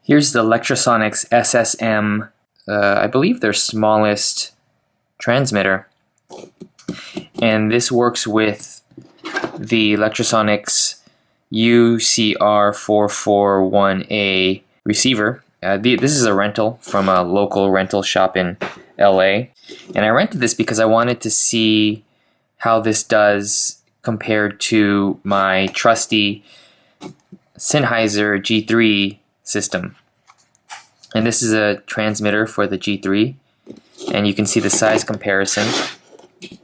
Here's the Lectrosonics SSM, I believe their smallest transmitter. And this works with the Lectrosonics UCR441A receiver. This is a rental from a local rental shop in LA. And I rented this because I wanted to see how this does compared to my trusty Sennheiser G3 system. And this is a transmitter for the G3, and you can see the size comparison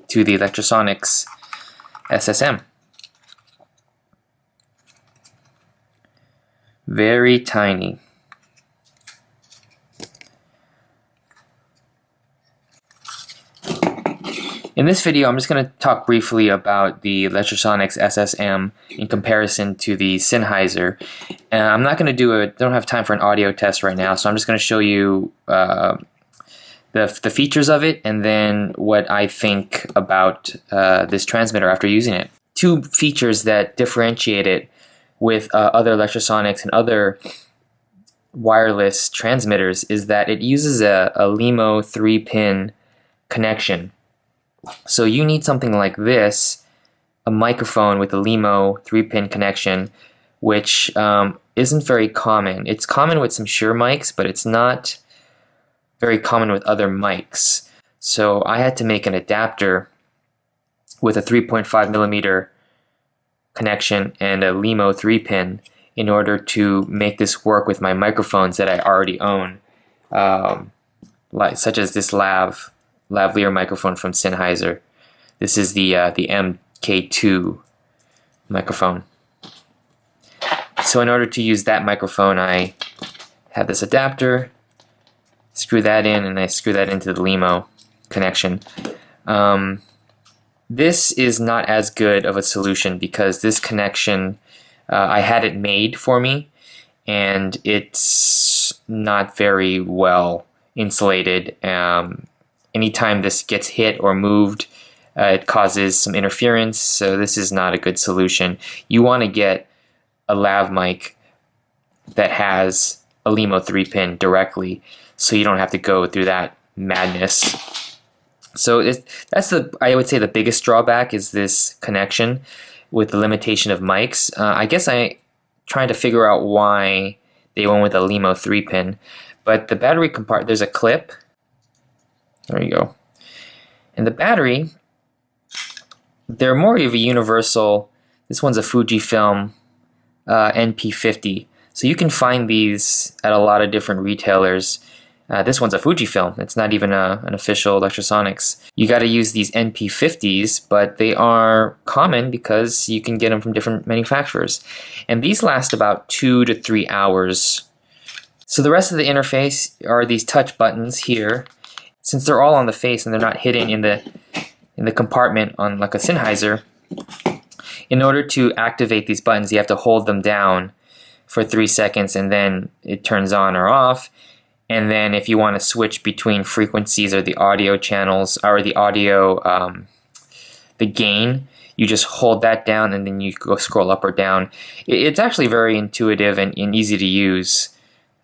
to the Lectrosonics SSM. Very tiny. In this video, I'm just going to talk briefly about the Lectrosonics SSM in comparison to the Sennheiser. I'm not going to don't have time for an audio test right now, so I'm just going to show you the features of it and then what I think about this transmitter after using it. Two features that differentiate it with other Lectrosonics and other wireless transmitters is that it uses a LEMO 3-pin connection. So you need something like this, a microphone with a LEMO 3-pin connection, which isn't very common. It's common with some Shure mics, but it's not very common with other mics. So I had to make an adapter with a 3.5 millimeter connection and a LEMO 3-pin in order to make this work with my microphones that I already own, such as this lavalier microphone from Sennheiser. This is the MK2 microphone. So in order to use that microphone, I have this adapter, screw that in, and I screw that into the LEMO connection. This is not as good of a solution because this connection, I had it made for me, and it's not very well insulated. Anytime this gets hit or moved, it causes some interference, so this is not a good solution. You want to get a lav mic that has a LEMO 3-pin directly, so you don't have to go through that madness. So that's I would say the biggest drawback is this connection with the limitation of mics. I guess I trying to figure out why they went with a LEMO 3-pin, but the battery compartment, there's a clip. There you go. And the battery, they're more of a universal. This one's a Fujifilm NP50. So you can find these at a lot of different retailers. This one's a Fujifilm. It's not even an official Lectrosonics. You got to use these NP50s, but they are common because you can get them from different manufacturers. And these last about 2 to 3 hours. So the rest of the interface are these touch buttons here. Since they're all on the face and they're not hidden in the compartment on like a Sennheiser, in order to activate these buttons, you have to hold them down for 3 seconds and then it turns on or off. And then if you want to switch between frequencies or the audio channels or the audio, the gain, you just hold that down and then you go scroll up or down. It's actually very intuitive and easy to use.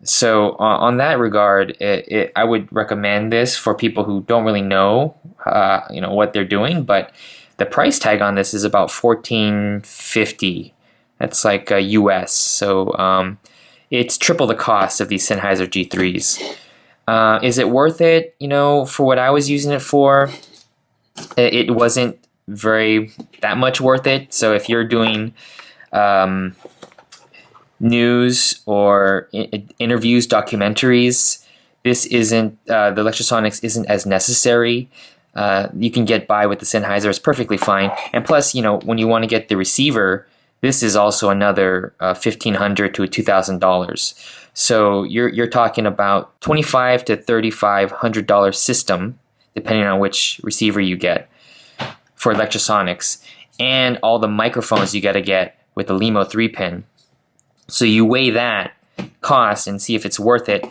So on that regard, I would recommend this for people who don't really know, what they're doing. But the price tag on this is about $14.50. That's like US. So it's triple the cost of these Sennheiser G3s. Is it worth it? For what I was using it for, it wasn't that much worth it. So if you're doing news or interviews, documentaries, this isn't the Lectrosonics isn't as necessary. You can get by with the Sennheiser; it's perfectly fine. And plus, when you want to get the receiver, this is also another $1,500 to $2,000. So you're talking about $2,500 to $3,500 system, depending on which receiver you get for Lectrosonics, and all the microphones you got to get with the LEMO 3-pin. So you weigh that cost and see if it's worth it.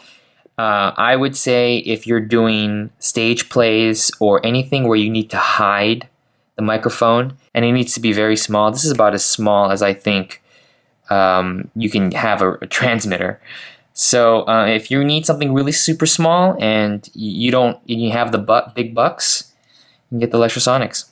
I would say if you're doing stage plays or anything where you need to hide the microphone, and it needs to be very small. This is about as small as I think you can have a transmitter. So if you need something really super small and you have the big bucks, you can get the Lectrosonics.